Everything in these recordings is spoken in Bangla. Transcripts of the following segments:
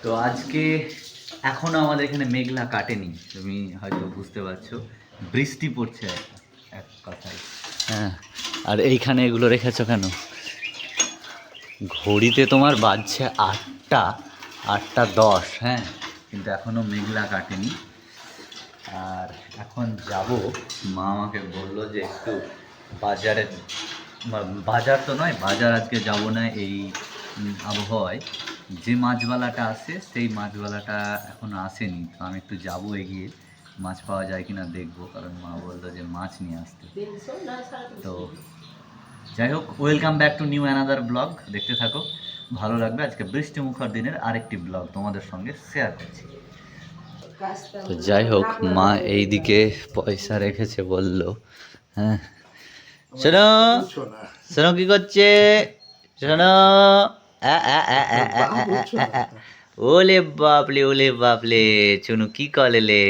তো আজকে এখনো আমাদের এখানে মেঘলা কাটেনি, তুমি হয়তো বুঝতে পারছো, বৃষ্টি পড়ছে এক কথায়। হ্যাঁ, আর এইখানে এগুলো রেখেছো কেন? ঘড়িতে তোমার বাজছে 8টা 10, হ্যাঁ, কিন্তু এখনো মেঘলা কাটেনি। আর এখন যাব, মা আমাকে বললো যে একটু বাজারে, বাজার তো নয়, বাজার আজকে যাব না এই আবহাওয়ায়। যে মাছওয়ালাটা আসে সেই মাছওয়ালাটা এখনও আসেনি, তো আমি একটু যাবো এগিয়ে, মাছ পাওয়া যায় কিনা দেখবো, কারণ মা বললো যে মাছ নিয়ে আসতে। তো যাই হোক, welcome back to new another blog, দেখতে থাকো, ভালো লাগবে। আজকে বৃষ্টি মুখর দিনের আরেকটি ব্লগ তোমাদের সঙ্গে শেয়ার করছি। তো যাই হোক, মা এইদিকে পয়সা রেখেছে বললো। হ্যাঁ, শোনো শোনো, কি করছে শোনো? ওলে বাপলে, ওলে বাপলে, চুনু কি করেলে?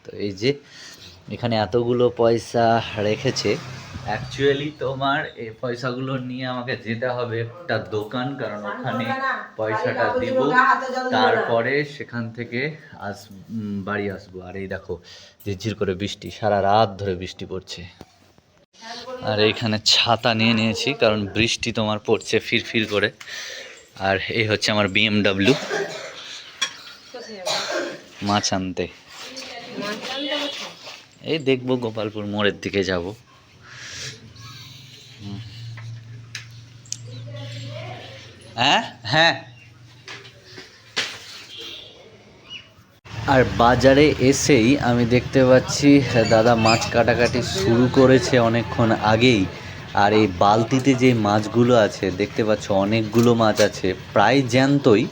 তো এই যে এখানে এতগুলো পয়সা রেখেছে। অ্যাকচুয়ালি তোমার এই পয়সাগুলো নিয়ে আমাকে যেতে হবে একটা দোকান, কারণ ওখানে পয়সাটা দিব, তারপরে সেখান থেকে বাড়ি আসবো। আর এই দেখো, ঝিরঝির করে বৃষ্টি, সারা রাত ধরে বৃষ্টি পড়ছে। আর এইখানে ছাতা নিয়ে নিয়েছি, কারণ বৃষ্টি তোমার পড়ছে ফিরফির করে। আর এই হচ্ছে আমার BMW, মাছ আনতে। এই দেখবো, গোপালপুর মোড়ের দিকে যাব। হ্যাঁ হ্যাঁ। আর বাজারে এসেই আমি দেখতে পাচ্ছি দাদা মাছ কাটাকাটি শুরু করেছে অনেকক্ষণ আগেই। আর এই বালতিতে যে মাছগুলো আছে দেখতে পাচ্ছ, অনেকগুলো মাছ আছে, প্রায় জ্যান্তই।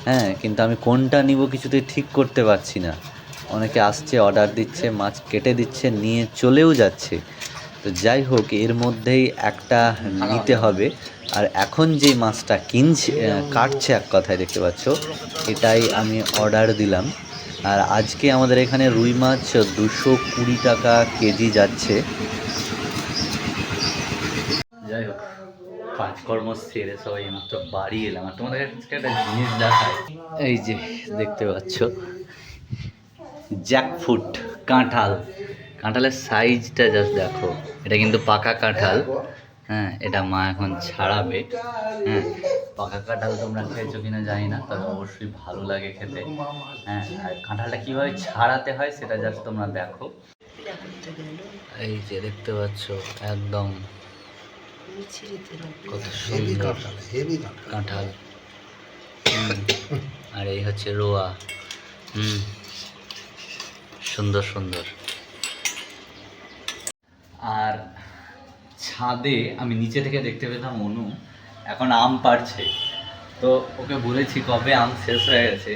হ্যাঁ, কিন্তু আমি কোনটা নিব কিছুতেই ঠিক করতে পারছি না। অনেকে আসছে, অর্ডার দিচ্ছে, মাছ কেটে দিচ্ছে, নিয়ে চলেও যাচ্ছে। তো যাই হোক, এর মধ্যেই একটা নিতে হবে। আর এখন যে মাছটা কাটছে এক কথায় দেখতে পাচ্ছ, এটাই আমি অর্ডার দিলাম। আর আজকে আমাদের এখানে রুই মাছ 220 টাকা কেজি যাচ্ছে। যাই হোক, কাজকর্ম সেরে সবাই মাত্র বাড়ি এলাম। আর তোমাদের কাছে একটা জিনিস দেখায়, এই যে দেখতে পাচ্ছ, জ্যাকফ্রুট, কাঁঠাল। কাঁঠালের সাইজটা জাস্ট দেখো, এটা কিন্তু পাকা কাঁঠাল। হ্যাঁ, এটা মা এখন ছাড়াবে। হ্যাঁ, পাকা কাঁঠাল তোমরা খেয়েছো কিনা জানি না, তবে অবশ্যই ভালো লাগে খেতে। হ্যাঁ, আর কাঁঠালটা কীভাবে ছাড়াতে হয় সেটা জাস্ট তোমরা দেখো। এই যে দেখতে পাচ্ছ, একদম কত সুন্দর কাঁঠাল। আর এই হচ্ছে রোয়া। সুন্দর সুন্দর। আর ছাদে আমি নিচে থেকে দেখতে পেতাম অনু এখন আম পাড়ছে। তো ওকে বলেছি কবে আম শেষ হয়ে গেছে,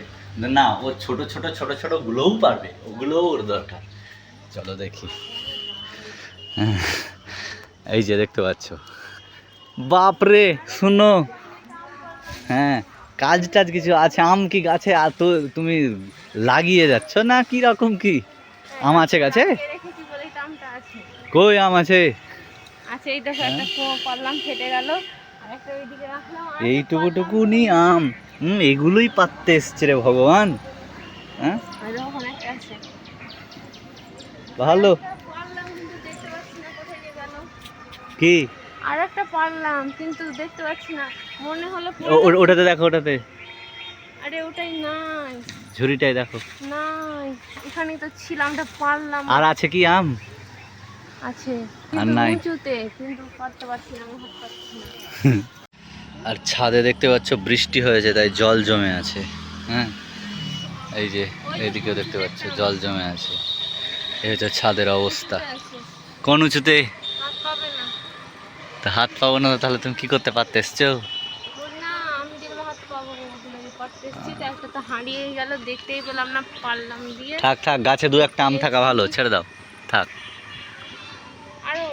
না ও ছোট ছোট ছোট ছোট গুলোও পারবে, ওগুলোও ওর দরকার। চলো দেখি। এই যে দেখতে পাচ্ছ, বাপরে শুনো, হ্যাঁ, কাজ টাজ কিছু আছে? আম কি গাছে তো তুমি লাগিয়ে যাচ্ছ না কি রকম? কি আম আছে গাছে? কই আম আছে? এইটুকুটুকুনি আম, এগুলোই পাততে এসছে রে ভগবান। হ্যাঁ, ভালো। কি আর একটা পারলাম কিন্তু দেখতে পাচ্ছি না, মনে হলো ওটাতে দেখো, ওটাতে। আরে ওটাই নাই, ঝুড়িটাই দেখো। নাই, এখানেই তো ছিলাম, ওটা পারলাম। আর আছে কি আম? আছে আর কিন্তু নাই, উঁচুতে, কিন্তু পারতে পারছি না, আমি হাত পাচ্ছি না। আর ছাদে দেখতে পাচ্ছ বৃষ্টি হয়েছে, তাই জল জমে আছে। হ্যাঁ, এই যে এইদিকেও দেখতে পাচ্ছ জল জমে আছে। এই হচ্ছে ছাদের অবস্থা। কোন উঁচুতে? হাত পাবে না। তা হাত পাবো না, তাহলে তুমি কি করতে পারতে এসছো? না, আমি যেগুলো হাত পাবো ওগুলো পারতে এসছি, তো একটা তো হারিয়ে গেল, দেখতেই পেলাম না, পারলাম দিয়ে। থাক থাক, গাছে দু একটা আম থাকা ভালো, ছেড়ে দাও, থাক।